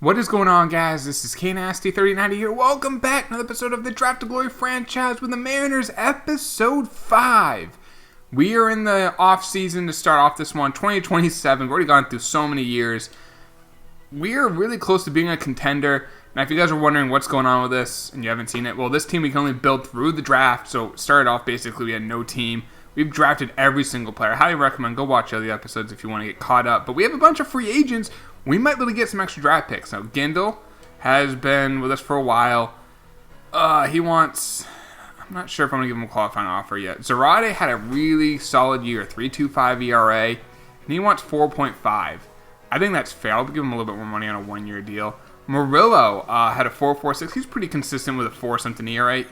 What is going on, guys? This is Knasty 3090 here. Welcome back to another episode of the Draft to Glory franchise with the Mariners, episode 5. We are in the offseason to start off this one, 2027. We've already gone through so many years. We are really close to being a contender. Now, if you guys are wondering what's going on with this and you haven't seen it, well, this team we can only build through the draft. So, started off basically, we had no team. We've drafted every single player. I highly recommend go watch all the episodes if you want to get caught up. But we have a bunch of free agents. We might be able to get some extra draft picks. Now, Gindel has been with us for a while. He wants... I'm not sure if I'm going to give him a qualifying offer yet. Zarate had a really solid year, 3.25 ERA, and he wants 4.5. I think that's fair. I'll give him a little bit more money on a one-year deal. Murillo had a 4.46. He's pretty consistent with a 4-something ERA.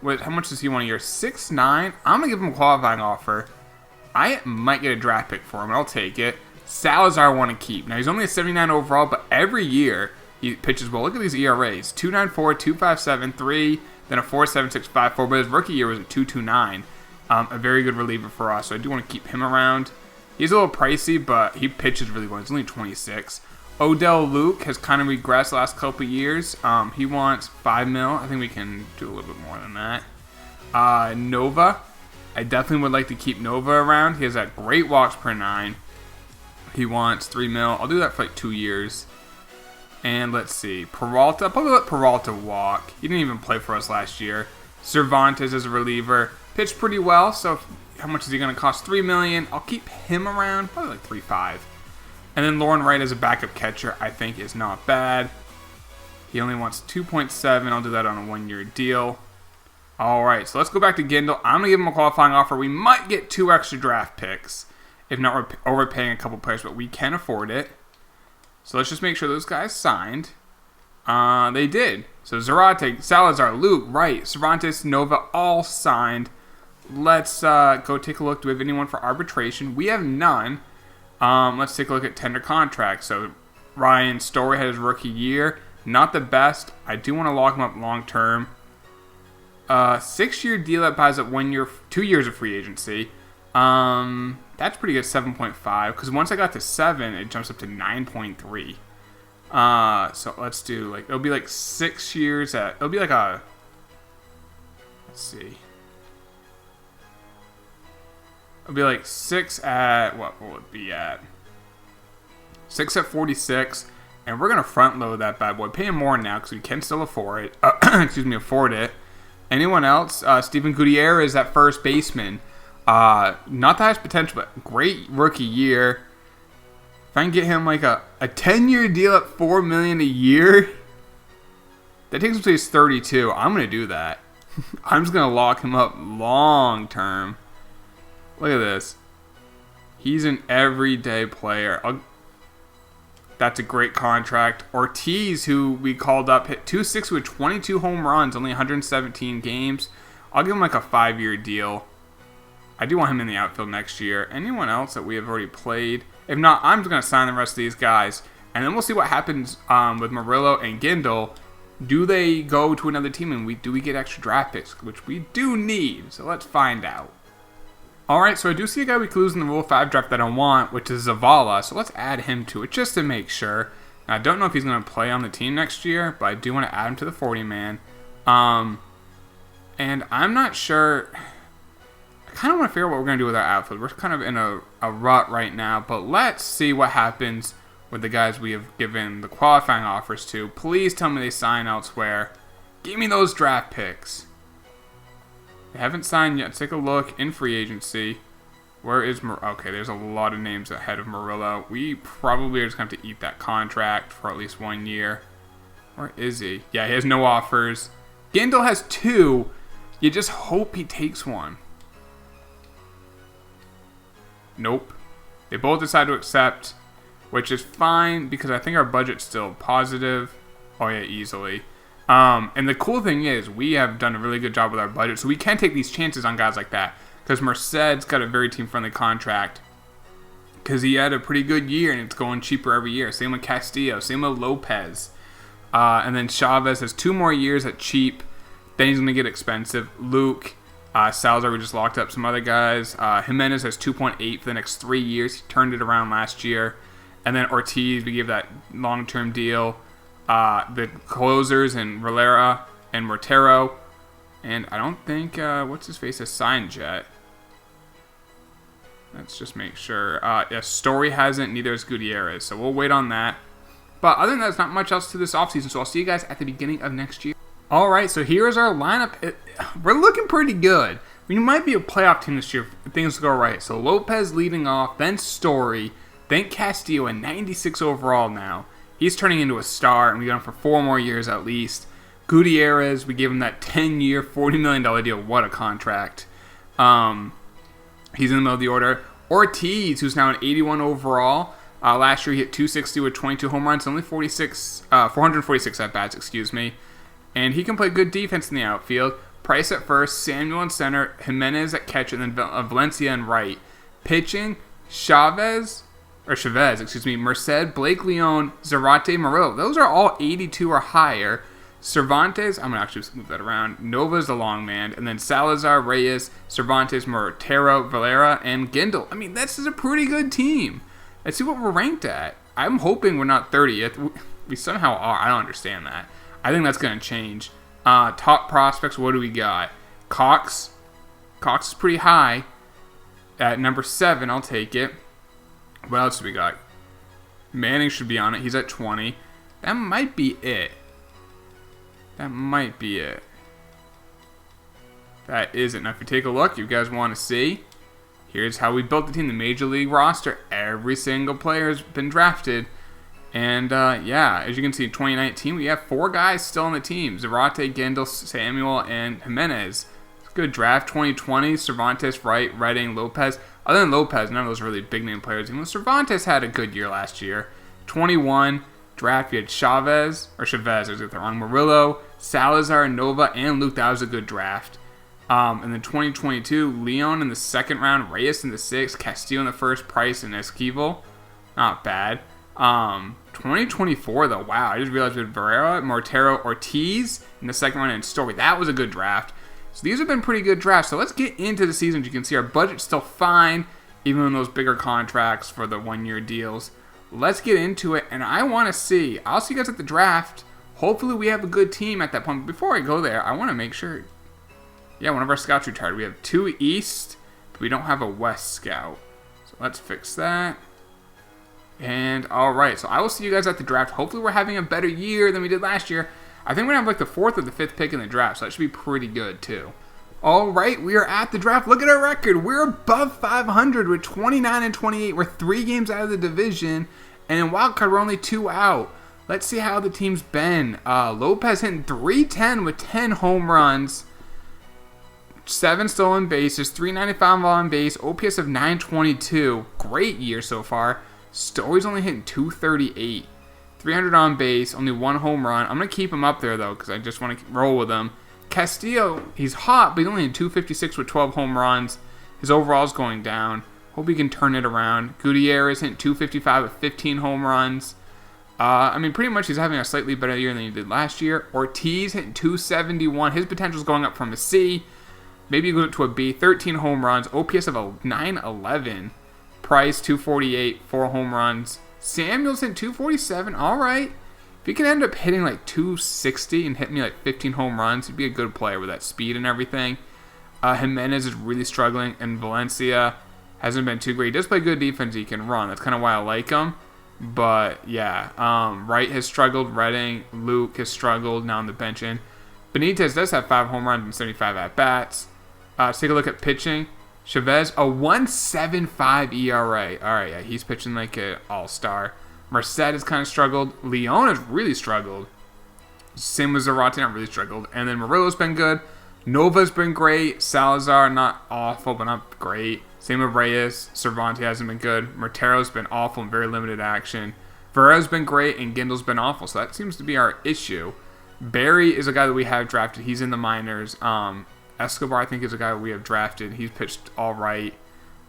How much does he want a year? 6.9. I'm going to give him a qualifying offer. I might get a draft pick for him, and I'll take it. Salazar I want to keep. Now, he's only a 79 overall, but every year he pitches well. Look at these ERAs. 2.94, 2.57, 3, then a 4.76, 5.4, but his rookie year was a 2.29. A very good reliever for us, so I do want to keep him around. He's a little pricey, but he pitches really well. He's only 26. Odell Luke has kind of regressed the last couple years. He wants $5 million. I think we can do a little bit more than that. Nova. I definitely would like to keep Nova around. He has that great walks per 9. He wants $3 million. I'll do that for like 2 years. And let's see. Peralta. I'll probably let Peralta walk. He didn't even play for us last year. Cervantes as a reliever. Pitched pretty well. So how much is he going to cost? $3 million. I'll keep him around. Probably like 3.5. And then Lauren Wright as a backup catcher, I think, is not bad. He only wants 2.7. I'll do that on a one-year deal. All right, so let's go back to Gindel. I'm going to give him a qualifying offer. We might get 2 extra draft picks. If not, we're overpaying a couple players, but we can afford it. So let's just make sure those guys signed. They did. So Zarate, Salazar, Luke, Wright, Cervantes, Nova, all signed. Let's go take a look. Do we have anyone for arbitration? We have none. Let's take a look at tender contracts. So Ryan Story had his rookie year. Not the best. I do want to lock him up long term. 6-year deal that buys up 1 year, 2 years of free agency. That's pretty good, 7.5. Because once I got to 7, it jumps up to 9.3. So let's do like it'll be like 6 years at. It'll be like a. Let's see. It'll be like 6 at, what will it be at? 6 at 46, and we're going to front load that bad boy. Pay him more now because we can still afford it. Afford it. Anyone else? Steven Gutierrez at first baseman. Not the highest potential, but great rookie year. If I can get him like a 10-year deal at $4 million a year, that takes him to his 32. I'm going to do that. I'm just going to lock him up long term. Look at this. He's an everyday player. That's a great contract. Ortiz, who we called up, hit 260 with 22 home runs, only 117 games. I'll give him like a 5-year deal. I do want him in the outfield next year. Anyone else that we have already played? If not, I'm just going to sign the rest of these guys. And then we'll see what happens with Murillo and Gindel. Do they go to another team and do we get extra draft picks, which we do need. So let's find out. Alright, so I do see a guy we could lose in the Rule 5 draft that I want, which is Zavala. So let's add him to it just to make sure. Now, I don't know if he's going to play on the team next year, but I do want to add him to the 40-man. And I'm not sure. I kind of want to figure out what we're going to do with our outfield. We're kind of in a rut right now, but let's see what happens with the guys we have given the qualifying offers to. Please tell me they sign elsewhere. Give me those draft picks. They haven't signed yet. Let's take a look in free agency. Where is okay, there's a lot of names ahead of Murillo. We probably are just going to have to eat that contract for at least 1 year. Where is he? Yeah, he has no offers. Gindel has 2. You just hope he takes one. Nope. They both decide to accept, which is fine because I think our budget's still positive. Oh yeah, easily. And the cool thing is, we have done a really good job with our budget, so we can take these chances on guys like that. Because Merced's got a very team-friendly contract. Because he had a pretty good year, and it's going cheaper every year. Same with Castillo, same with Lopez. And then Chavez has 2 more years at cheap. Then he's going to get expensive. Luke, Salazar, we just locked up some other guys. Jimenez has 2.8 for the next 3 years. He turned it around last year. And then Ortiz, we gave that long-term deal. The closers and Valera and Mortero. And I don't think, what's his face, has signed yet. Let's just make sure. Story hasn't, neither has Gutierrez. So we'll wait on that. But other than that, there's not much else to this offseason. So I'll see you guys at the beginning of next year. All right, so here's our lineup. We're looking pretty good. We might be a playoff team this year if things go right. So Lopez leading off, then Story, then Castillo at 96 overall now. He's turning into a star, and we got him for 4 more years at least. Gutierrez, we gave him that 10-year, $40 million deal. What a contract. He's in the middle of the order. Ortiz, who's now an 81 overall. Last year he hit 260 with 22 home runs, only 446 at-bats, excuse me. And he can play good defense in the outfield. Price at first, Samuel in center, Jimenez at catcher, and then Valencia in right. Pitching, Chavez, Merced, Blake Leon, Zarate, Moreau. Those are all 82 or higher. Cervantes, I'm going to actually move that around. Nova's the long man. And then Salazar, Reyes, Cervantes, Mortero, Valera, and Gendel. I mean, this is a pretty good team. Let's see what we're ranked at. I'm hoping we're not 30th. We somehow are. I don't understand that. I think that's going to change. Top prospects, what do we got? Cox. Cox is pretty high. At number 7, I'll take it. What else do we got? Manning should be on it. He's at 20. That might be it. That is it. Now, if you take a look, you guys want to see, here's how we built the team, the Major League roster. Every single player has been drafted. And, as you can see, in 2019, we have 4 guys still on the team. Zarate, Gendel, Samuel, and Jimenez. Good draft. 2020, Cervantes, Wright, Redding, Lopez. Other than Lopez, none of those really big-name players. Even Cervantes had a good year last year. 21, draft, we had Chavez, I was get the wrong, Murillo, Salazar, Nova, and Luke. That was a good draft. And then 2022, Leon in the 2nd round, Reyes in the 6th, Castillo in the 1st, Price, and Esquivel. Not bad. 2024, though, wow, I just realized we had Barrera, Mortero, Ortiz in the 2nd round, and Story. That was a good draft. So these have been pretty good drafts. So let's get into the season. As you can see, our budget's still fine, even in those bigger contracts for the 1-year deals. Let's get into it, and I want to see. I'll see you guys at the draft. Hopefully we have a good team at that point. But before I go there, I want to make sure. Yeah, one of our scouts retired. We have 2 East, but we don't have a West scout. So let's fix that. And alright, so I will see you guys at the draft. Hopefully we're having a better year than we did last year. I think we're going to have like the 4th or the 5th pick in the draft, so that should be pretty good too. Alright, we are at the draft. Look at our record. We're above 500 with 29 and 28. We're 3 games out of the division. And in wildcard, we're only 2 out. Let's see how the team's been. Lopez hitting .310 with 10 home runs. 7 stolen bases, 395 on base, OPS of 922. Great year so far. Story's only hitting .238. 300 on base, only 1 home run. I'm going to keep him up there, though, because I just want to roll with him. Castillo, he's hot, but he's only in .256 with 12 home runs. His overall's going down. Hope he can turn it around. Gutierrez hitting .255 with 15 home runs. Pretty much he's having a slightly better year than he did last year. Ortiz hitting .271. His potential's going up from a C. Maybe go up to a B. 13 home runs. OPS of a 911. Price, .248. 4 home runs. Samuel's hitting .247. All right. If he can end up hitting like .260 and hit me like 15 home runs, he'd be a good player with that speed and everything. Jimenez is really struggling, and Valencia hasn't been too great. He does play good defense. He can run. That's kind of why I like him. But yeah, Wright has struggled. Redding, Luke has struggled. Now on the bench in. Benitez does have 5 home runs and 75 at bats. Let's take a look at pitching. Chavez, a 1.75 ERA. All right, yeah, he's pitching like an all-star. Merced has kind of struggled. Leon has really struggled. Same with Zarate, not really struggled. And then Murillo's been good. Nova's been great. Salazar, not awful, but not great. Same with Reyes. Cervantes hasn't been good. Mortero's been awful and very limited action. Varela's been great, and Gindel's been awful. So that seems to be our issue. Barry is a guy that we have drafted. He's in the minors. Escobar, I think, is a guy we have drafted. He's pitched all right.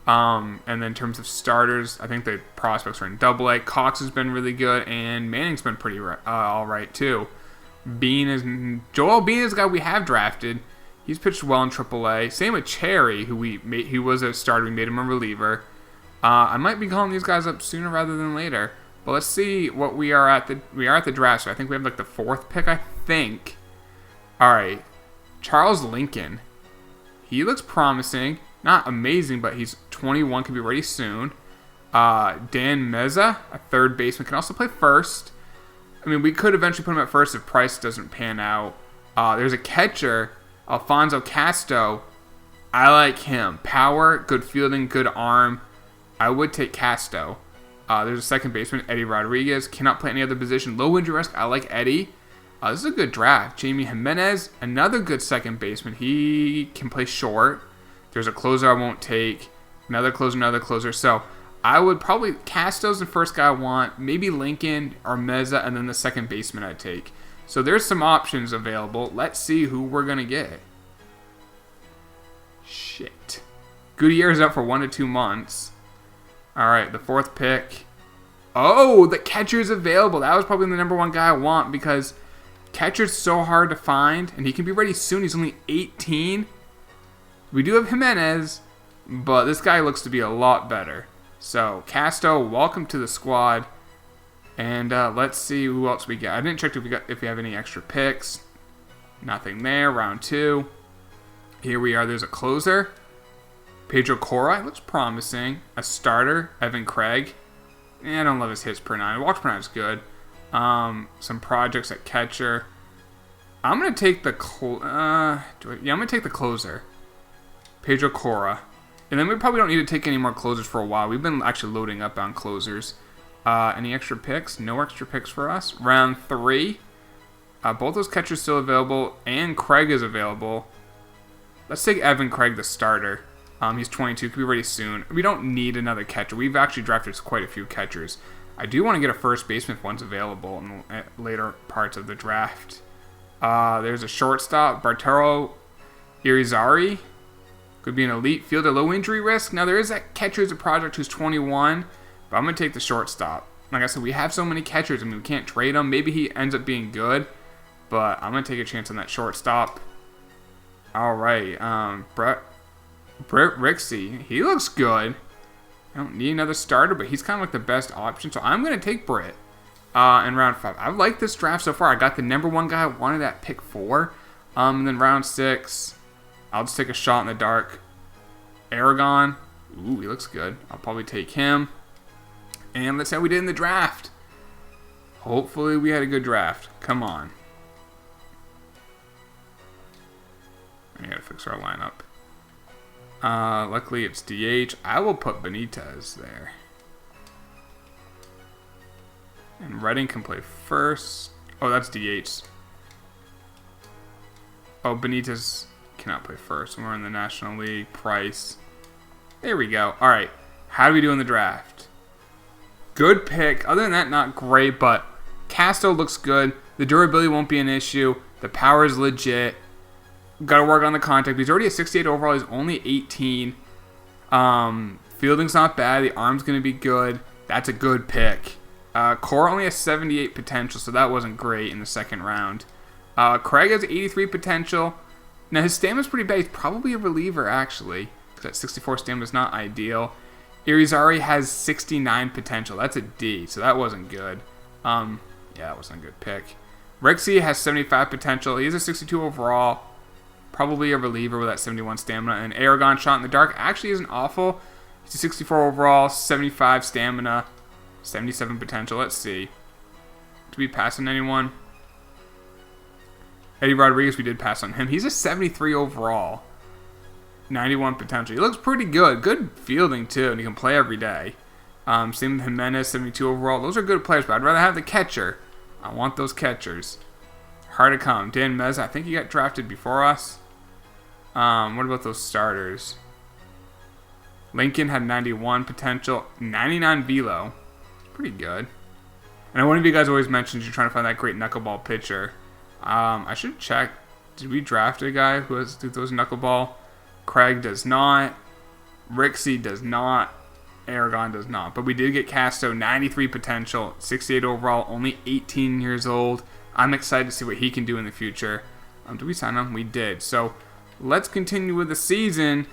And then in terms of starters, I think the prospects are in Double-A. Cox has been really good, and Manning's been pretty all right too. Joel Bean is a guy we have drafted. He's pitched well in Triple-A. Same with Cherry, he was a starter. We made him a reliever. I might be calling these guys up sooner rather than later. But let's see what we are at the draft. So I think we have like the 4th pick, I think. All right. Charles Lincoln. He looks promising. Not amazing, but he's 21, could be ready soon. Dan Meza, a 3rd baseman, can also play first. I mean, we could eventually put him at first if Price doesn't pan out. There's a catcher, Alfonso Casto. I like him. Power, good fielding, good arm. I would take Casto. There's a 2nd baseman, Eddie Rodriguez. Cannot play any other position. Low injury risk. I like Eddie. This is a good draft. Jamie Jimenez, another good 2nd baseman. He can play short. There's a closer I won't take. Another closer. So I would probably, Casto's the first guy I want. Maybe Lincoln or Meza, and then the 2nd baseman I'd take. So there's some options available. Let's see who we're going to get. Shit. Gutierrez up for 1 to 2 months. All right, the 4th pick. Oh, the catcher's available. That was probably the number 1 guy I want because catcher's so hard to find, and he can be ready soon. He's only 18. We do have Jimenez, but this guy looks to be a lot better. So, Casto, welcome to the squad. And let's see who else we got. I didn't check if we have any extra picks. Nothing there. Round 2. Here we are. There's a closer. Pedro Cora looks promising. A starter, Evan Craig. I don't love his hits per 9. Walks per 9 is good. Some projects at catcher. I'm gonna take the I'm gonna take the closer, Pedro Cora, and then we probably don't need to take any more closers for a while. We've been actually loading up on closers. Any extra picks? No extra picks for us. Round 3. Both those catchers still available, and Craig is available. Let's take Evan Craig, the starter. He's 22, could be ready soon. We don't need another catcher. We've actually drafted quite a few catchers. I do want to get a first baseman if one's available in the later parts of the draft. There's a shortstop, Bartolo Irizarry. Could be an elite fielder, low injury risk. Now, there is that catcher as a project who's 21, but I'm going to take the shortstop. Like I said, we have so many catchers. I mean, we can't trade him. Maybe he ends up being good, but I'm going to take a chance on that shortstop. All right, Brett Rixey, he looks good. I don't need another starter, but he's kind of like the best option, so I'm going to take Britt in round 5. I like this draft so far. I got the number 1 guy I wanted at pick 4. And then round 6, I'll just take a shot in the dark. Aragon, ooh, he looks good. I'll probably take him. And let's see how we did in the draft. Hopefully we had a good draft. Come on. I gotta fix our lineup. Luckily it's DH. I will put Benitez there. And Redding can play first. Oh, that's DH. Oh, Benitez cannot play first. We're in the National League. Price. There we go. All right. How do we do in the draft? Good pick. Other than that, not great, but Casto looks good. The durability won't be an issue. The power is legit. Got to work on the contact. He's already a 68 overall. He's only 18. Fielding's not bad. The arm's going to be good. That's a good pick. Cora only has 78 potential, so that wasn't great in the 2nd round. Craig has 83 potential. Now, his stamina's pretty bad. He's probably a reliever, actually, because that 64 stamina is not ideal. Irizarry has 69 potential. That's a D, so that wasn't good. Yeah, that wasn't a good pick. Rixey has 75 potential. He has a 62 overall. Probably a reliever with that 71 stamina. And Aragon, shot in the dark, actually isn't awful. He's a 64 overall, 75 stamina, 77 potential. Let's see. Did we pass on anyone? Eddie Rodriguez, we did pass on him. He's a 73 overall, 91 potential. He looks pretty good. Good fielding, too, and he can play every day. Same with Jimenez, 72 overall. Those are good players, but I'd rather have the catcher. I want those catchers. Hard to come. Dan Meza, I think he got drafted before us. What about those starters? Lincoln had 91 potential, 99 velo. Pretty good. And one of you guys always mentions you're trying to find that great knuckleball pitcher. I should check. Did we draft a guy who throws knuckleball? Craig does not. Rixey does not. Aragon does not. But we did get Casto, 93 potential, 68 overall, only 18 years old. I'm excited to see what he can do in the future. Did we sign him? We did. So let's continue with the season.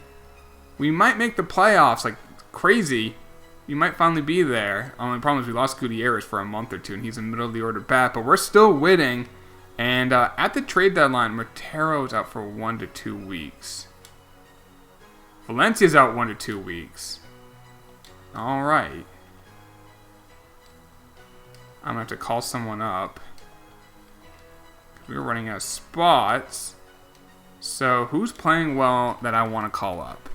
We might make the playoffs like crazy. You might finally be there. Only problem is we lost Gutierrez for a month or two, and he's in the middle of the order bat. But we're still winning. And at the trade deadline, Motero's out for 1 to 2 weeks. Valencia's out 1 to 2 weeks. All right. I'm going to have to call someone up. We're running out of spots. So who's playing well that I want to call up?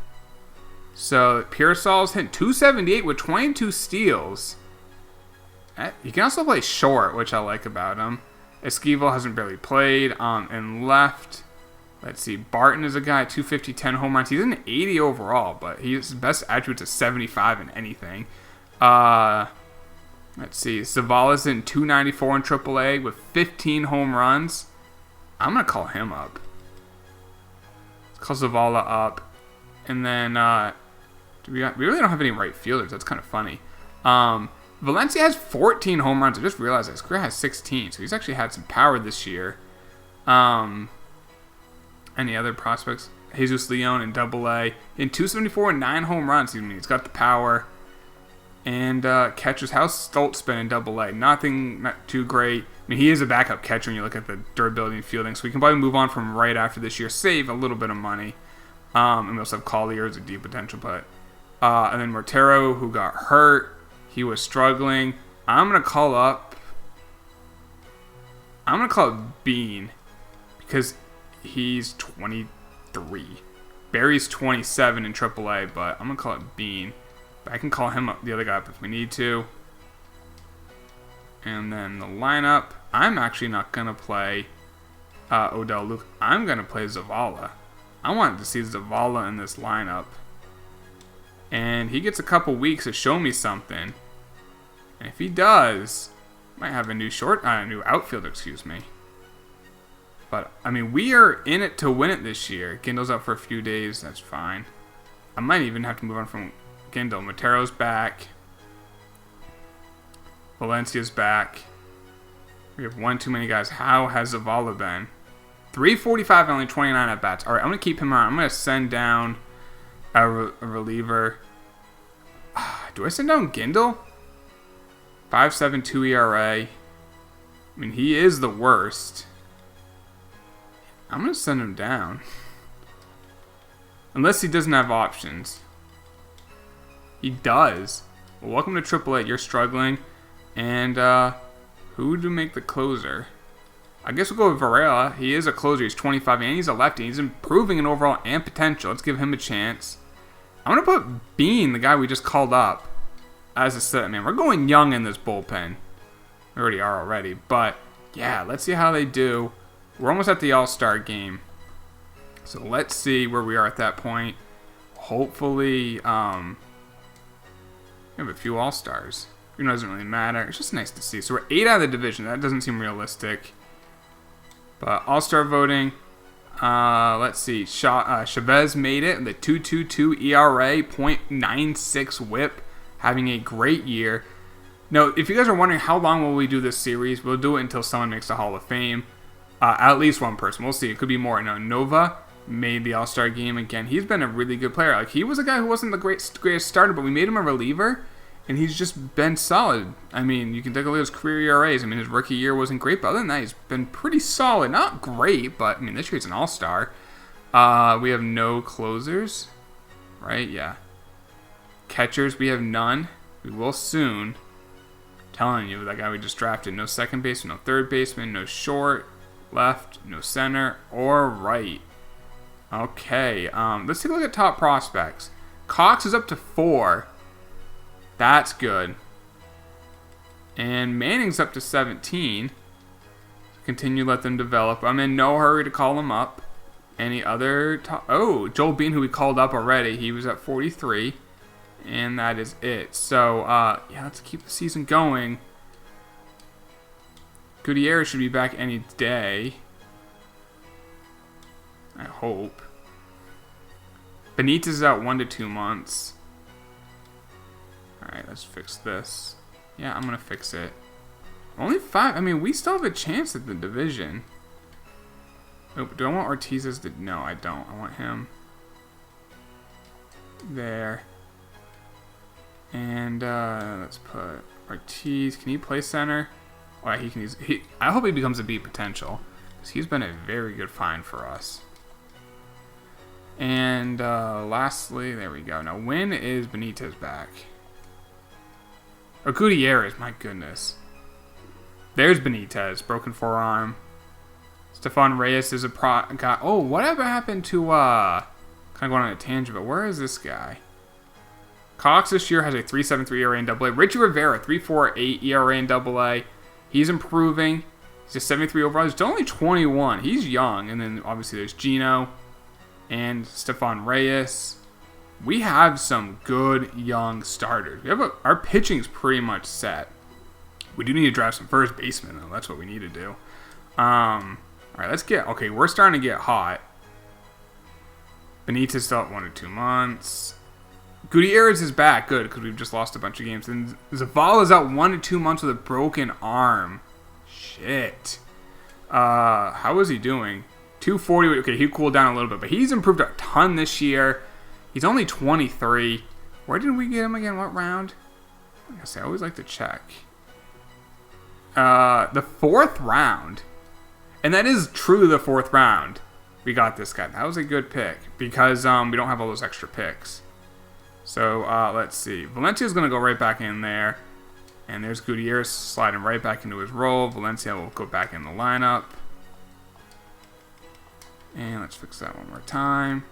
So Pearsall's hit 278 with 22 steals. He can also play short, which I like about him. Esquivel hasn't barely played. And left, let's see, Barton is a guy, 250, 10 home runs. He's an 80 overall, but his best attribute is 75 in anything. Let's see, Zavala's in 294 in AAA with 15 home runs. I'm going to call him up. Let's call Zavala up. And then, we really don't have any right fielders. That's kind of funny. Valencia has 14 home runs. I just realized his career has 16, so he's actually had some power this year. Any other prospects? Jesus Leon in AA. In 274 and 9 home runs. He's got the power. And catchers, how's Stoltz been in AA? Nothing not too great. I mean, he is a backup catcher when you look at the durability and fielding, so we can probably move on from right after this year, save a little bit of money. And we also have Collier as a deep potential, but and then Mortero, who got hurt, he was struggling. I'm gonna call up Bean because he's 23. Barry's 27 in AAA, but I'm gonna call it Bean. But I can call him up, the other guy up if we need to. And then the lineup, I'm actually not gonna play Odell Luke. I'm gonna play Zavala. I wanted to see Zavala in this lineup. And he gets a couple weeks to show me something. And if he does, might have a new outfielder, excuse me. But, I mean, we are in it to win it this year. Gindle's out for a few days, that's fine. I might even have to move on from Gindle. Motero's back. Valencia's back. We have one too many guys. How has Zavala been? 345 and only 29 at bats. All right, I'm going to keep him on. I'm going to send down a reliever. Do I send down Gindle? 5.72 ERA. I mean, he is the worst. I'm going to send him down. Unless he doesn't have options. He does. Well, welcome to AAA. You're struggling. And who to make the closer? I guess we'll go with Varela. He is a closer. He's 25 and he's a lefty. He's improving in overall and potential. Let's give him a chance. I'm going to put Bean, the guy we just called up, as a setup man. We're going young in this bullpen. We already are already. But, yeah, let's see how they do. We're almost at the All-Star game. So let's see where we are at that point. Hopefully, we have a few All-Stars. It doesn't really matter. It's just nice to see. So we're 8 out of the division. That doesn't seem realistic. But All-Star voting. Let's see. Chavez made it with a 2.22 ERA, .96 WHIP, having a great year. Now, if you guys are wondering how long will we do this series, we'll do it until someone makes the Hall of Fame. At least one person. We'll see. It could be more. No, Nova made the All-Star game again. He's been a really good player. Like, he was a guy who wasn't the greatest starter, but we made him a reliever, and he's just been solid. I mean, you can take a look at his career ERAs. I mean, his rookie year wasn't great, but other than that, he's been pretty solid. Not great, but, I mean, this year he's an all-star. We have no closers, right? Yeah. Catchers, we have none. We will soon. I'm telling you, that guy we just drafted. No second baseman, no third baseman, no short, left, no center, or right. Okay, let's take a look at top prospects. Cox is up to 4. That's good. And Manning's up to 17. Continue to let them develop. I'm in no hurry to call them up. Any other top? Oh, Joel Bean, who we called up already. He was at 43. And that is it. So, yeah, let's keep the season going. Gutierrez should be back any day. I hope. Benitez is out 1 to 2 months. Alright, let's fix this. Yeah, I'm going to fix it. Only 5. I mean, we still have a chance at the division. Oh, do I want Ortiz as the... No, I don't. I want him there. And let's put Ortiz. Can he play center? Oh, he can. I hope he becomes a B potential, because he's been a very good find for us. And lastly, there we go. Now, when is Benitez back? Oh, Gutierrez, my goodness. There's Benitez, broken forearm. Stefan Reyes is a guy. Oh, whatever happened to, kind of going on a tangent, but where is this guy? Cox this year has a 3.73 ERA in AA. Richie Rivera, 3.48 ERA in AA. He's improving. He's a 73 overall. He's only 21. He's young. And then obviously there's Gino and Stefan Reyes. We have some good young starters. Our pitching's pretty much set. We do need to draft some first basemen, though. That's what we need to do. All right, let's get... Okay, we're starting to get hot. Benitez still at 1 to 2 months. Gutierrez is back. Good, because we've just lost a bunch of games. And Zavala's out 1 to 2 months with a broken arm. Shit. How is he doing? 240. Okay, he cooled down a little bit, but he's improved a ton this year. He's only 23. Where did we get him again? What round? I guess I always like to check. The 4th round. And that is true the 4th round. We got this guy. That was a good pick because we don't have all those extra picks. So let's see. Valencia's going to go right back in there. And there's Gutierrez sliding right back into his role. Valencia will go back in the lineup. And let's fix that one more time.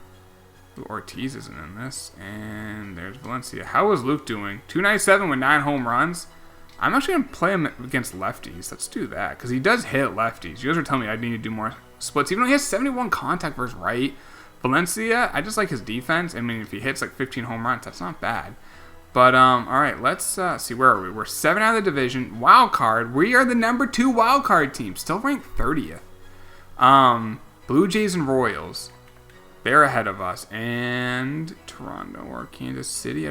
Ooh, Ortiz isn't in this. And there's Valencia. How is Luke doing? 297 with 9 home runs. I'm actually going to play him against lefties. Let's do that. Because he does hit lefties. You guys were telling me I need to do more splits. Even though he has 71 contact versus right. Valencia, I just like his defense. I mean, if he hits like 15 home runs, that's not bad. But, all right, let's see. Where are we? We're 7 out of the division. Wild card. We are the number 2 wild card team. Still ranked 30th. Blue Jays and Royals. They're ahead of us. And Toronto or Kansas City.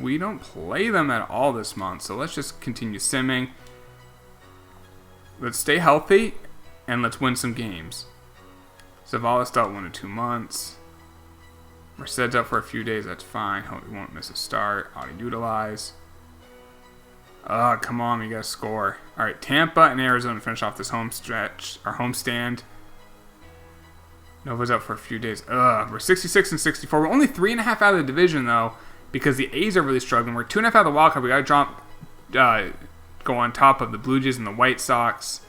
We don't play them at all this month. So let's just continue simming. Let's stay healthy. And let's win some games. Zavala's still 1 to 2 months. Merced's out for a few days. That's fine. Hope we won't miss a start. Auto-utilize. Come on. We got to score. All right. Tampa and Arizona finish off this home stretch. Our home stand. Nova's out for a few days. We're 66 and 64. We're only 3.5 out of the division, though, because the A's are really struggling. We're 2.5 out of the wild card. We got to go on top of the Blue Jays and the White Sox.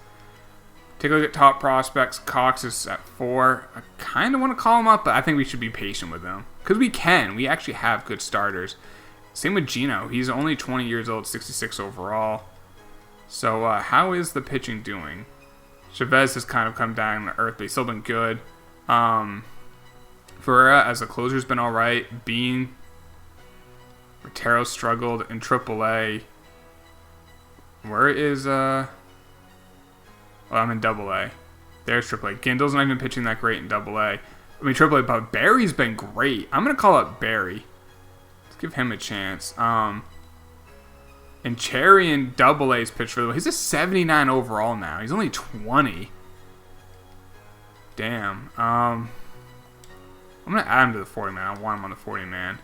Take a look at top prospects. Cox is at 4. I kind of want to call him up, but I think we should be patient with him. Because we can. We actually have good starters. Same with Gino. He's only 20 years old, 66 overall. So how is the pitching doing? Chavez has kind of come down to earth, but he's still been good. Ferreira as a closer has been alright. Bean. Rotero struggled in AAA. Where is well, I'm in AA. There's AAA. Gindel's not even pitching that great in AA. I mean AAA, but Barry's been great. I'm gonna call up Barry. Let's give him a chance. And Cherry in AA's pitched really well. He's a 79 overall now. He's only 20. Damn. I'm going to add him to the 40-man. I want him on the 40-man.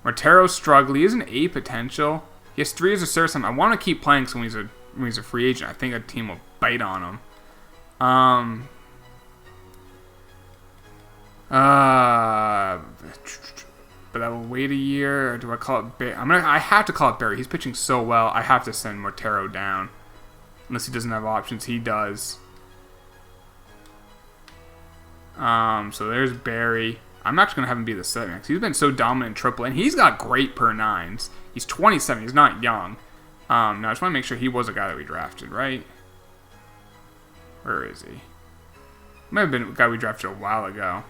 Motero's struggling. He has an A potential. He has 3 as a service. I want to keep playing so when he's a free agent, I think a team will bite on him. But I will wait a year. Or do I call it Barry? I have to call it Barry. He's pitching so well. I have to send Motero down. Unless he doesn't have options. He does. So there's Barry. I'm actually going to have him be the 7 because he's been so dominant in triple, and he's got great per 9s. He's 27. He's not young. Now, I just want to make sure he was a guy that we drafted, right? Where is he? Might have been a guy we drafted a while ago.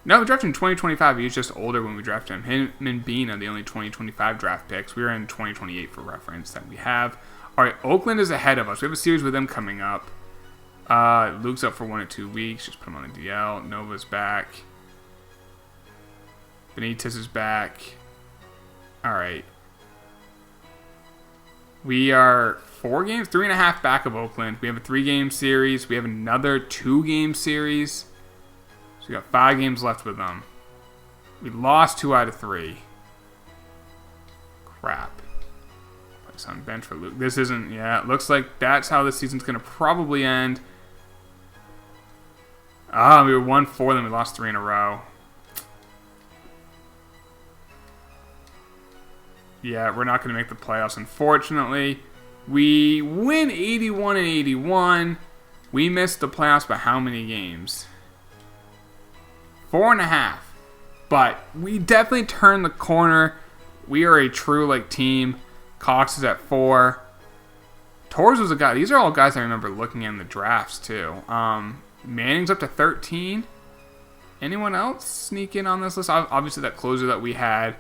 No, we drafted him in 2025. He was just older when we drafted him. Him and Bean are the only 2025 draft picks. We are in 2028 for reference that we have. All right, Oakland is ahead of us. We have a series with them coming up. Luke's up for 1 or 2 weeks. Just put him on the DL. Nova's back. Benitez is back. All right. We are 4 games, 3.5 back of Oakland. We have a 3-game series. We have another 2-game series. So we got 5 games left with them. We lost 2 out of 3. crap. Place on bench for Luke. This isn't, yeah, it looks like that's how this season's going to probably end. We were 1-4, then we lost 3 in a row. Yeah, we're not going to make the playoffs, unfortunately. We win 81-81. We missed the playoffs by how many games? 4.5. But we definitely turned the corner. We are a true team. Cox is at 4. Torres was a guy. These are all guys I remember looking at in the drafts too. Manning's up to 13. Anyone else sneak in on this list? Obviously, that closer that we had,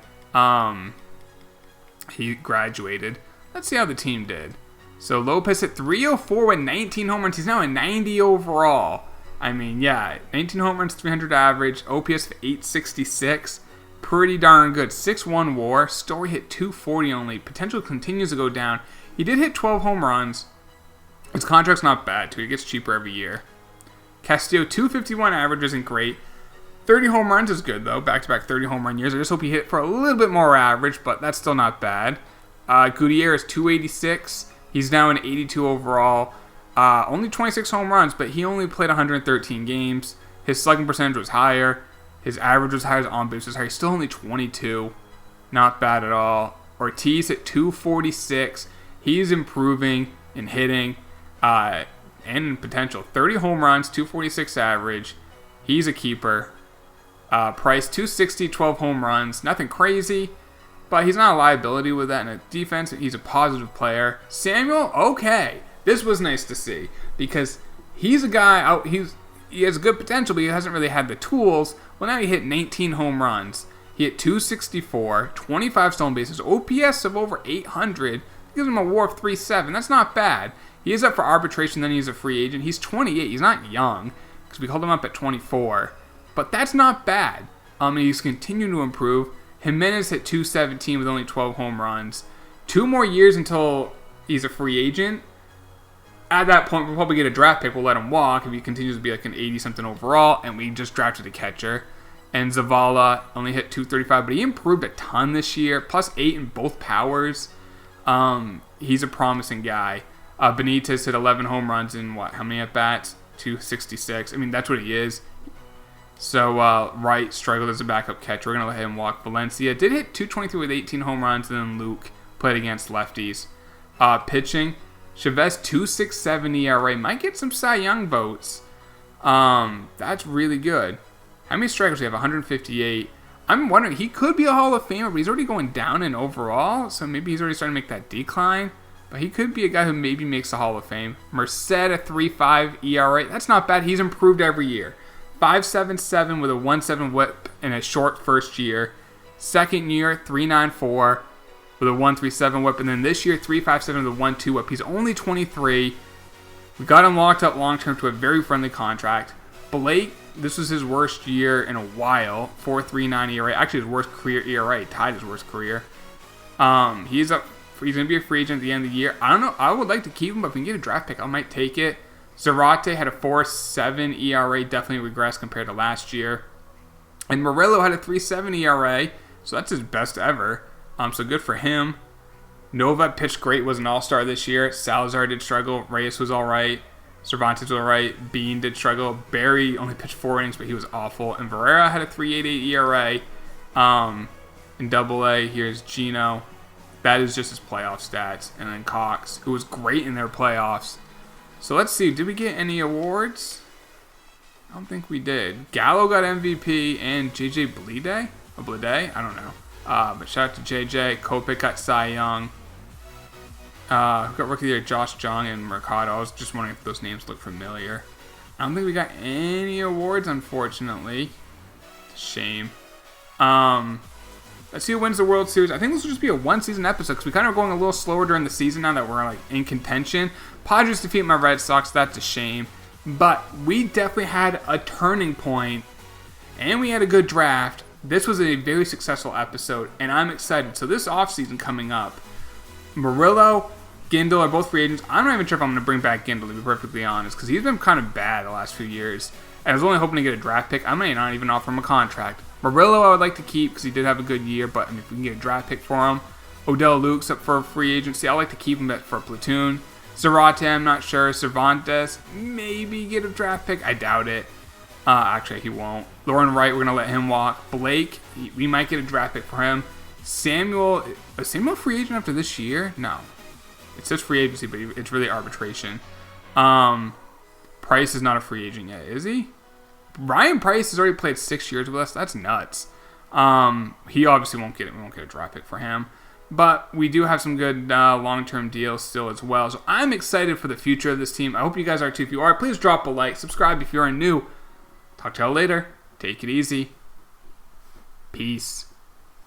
he graduated. Let's see how the team did. So Lopez hit 304 with 19 home runs. He's now a 90 overall. I mean, yeah, 19 home runs, 300 average, OPS of 866. Pretty darn good. 6-1 WAR. Story hit 240 only. Potential continues to go down. He did hit 12 home runs. His contract's not bad, too. He gets cheaper every year. Castillo, 251 average isn't great. 30 home runs is good, though. Back-to-back 30 home run years. I just hope he hit for a little bit more average, but that's still not bad. Gutierrez, 286. He's now an 82 overall. Only 26 home runs, but he only played 113 games. His slugging percentage was higher. His average was higher. His on-base was higher. He's still only 22. Not bad at all. Ortiz at 246. He's improving in hitting and in potential. 30 home runs, 246 average. He's a keeper. Price, 260, 12 home runs. Nothing crazy, but he's not a liability with that in a defense. He's a positive player. Samuel, okay. This was nice to see because he's a guy he has good potential, but he hasn't really had the tools. Well, now he hit 19 home runs. He hit 264, 25 stolen bases, OPS of over 800. Gives him a WAR of 3.7. That's not bad. He is up for arbitration, then he's a free agent. He's 28. He's not young because we called him up at 24. But that's not bad. He's continuing to improve. Jimenez hit 217 with only 12 home runs. 2 more years until he's a free agent. At that point, we'll probably get a draft pick. We'll let him walk if he continues to be an 80-something overall, and we just drafted a catcher. And Zavala only hit 235, but he improved a ton this year. Plus 8 in both powers. He's a promising guy. Benitez hit 11 home runs in how many at-bats? 266. I mean, that's what he is. So, Wright struggled as a backup catcher. We're going to let him walk. Valencia did hit 223 with 18 home runs, and then Luke played against lefties. Pitching, Chavez 2.67 ERA. Might get some Cy Young votes. That's really good. How many strikeouts do we have? 158. I'm wondering, he could be a Hall of Famer, but he's already going down in overall, so maybe he's already starting to make that decline. But he could be a guy who maybe makes the Hall of Fame. Merced, a 3.5 ERA. That's not bad. He's improved every year. 5.77 with a 1.7 whip in a short first year. Second year, 3.94 with a 1.37 whip. And then this year, 3.57 with a 1.2 whip. He's only 23. We got him locked up long-term to a very friendly contract. Blake, this was his worst year in a while. 4.39 ERA. Actually, his worst career ERA. Tied his worst career. He's going to be a free agent at the end of the year. I don't know. I would like to keep him, but if we can get a draft pick, I might take it. Zarate had a 4.7 ERA. Definitely regressed compared to last year. And Murillo had a 3.7 ERA. So that's his best ever. So good for him. Nova pitched great. Was an all-star this year. Salazar did struggle. Reyes was all right. Cervantes was all right. Bean did struggle. Barry only pitched 4 innings, but he was awful. And Varela had a 3.88 ERA. In Double-A, here's Gino. That is just his playoff stats. And then Cox, who was great in their playoffs. So let's see. Did we get any awards? I don't think we did. Gallo got MVP and JJ Bleday? Or Bleday? I don't know. But shout out to JJ. Kopech got Cy Young. Got Rookie of the Year Josh Jung and Mercado. I was just wondering if those names look familiar. I don't think we got any awards, unfortunately. It's a shame. Let's see who wins the World Series. I think this will just be a one-season episode because we kind of are going a little slower during the season now that we're in contention. Padres defeat my Red Sox. That's a shame. But we definitely had a turning point, and we had a good draft. This was a very successful episode, and I'm excited. So this offseason coming up, Murillo, Gindel are both free agents. I'm not even sure if I'm going to bring back Gindel, to be perfectly honest, because he's been kind of bad the last few years. And I was only hoping to get a draft pick. I may not even offer him a contract. Murillo I would like to keep because he did have a good year, but if we can get a draft pick for him, Odell Luke's up for free agency. I like to keep him for a platoon. Zarate, I'm not sure. Cervantes, maybe get a draft pick. I doubt it. Actually, he won't. Lauren Wright, we're going to let him walk. Blake, we might get a draft pick for him. Samuel, is Samuel a free agent after this year? No. It says free agency, but it's really arbitration. Price is not a free agent yet, is he? Ryan Price has already played 6 years with us. That's nuts. He obviously won't get a draft pick for him. But we do have some good long-term deals still as well. So I'm excited for the future of this team. I hope you guys are too. If you are, please drop a like. Subscribe if you are new. Talk to y'all later. Take it easy. Peace.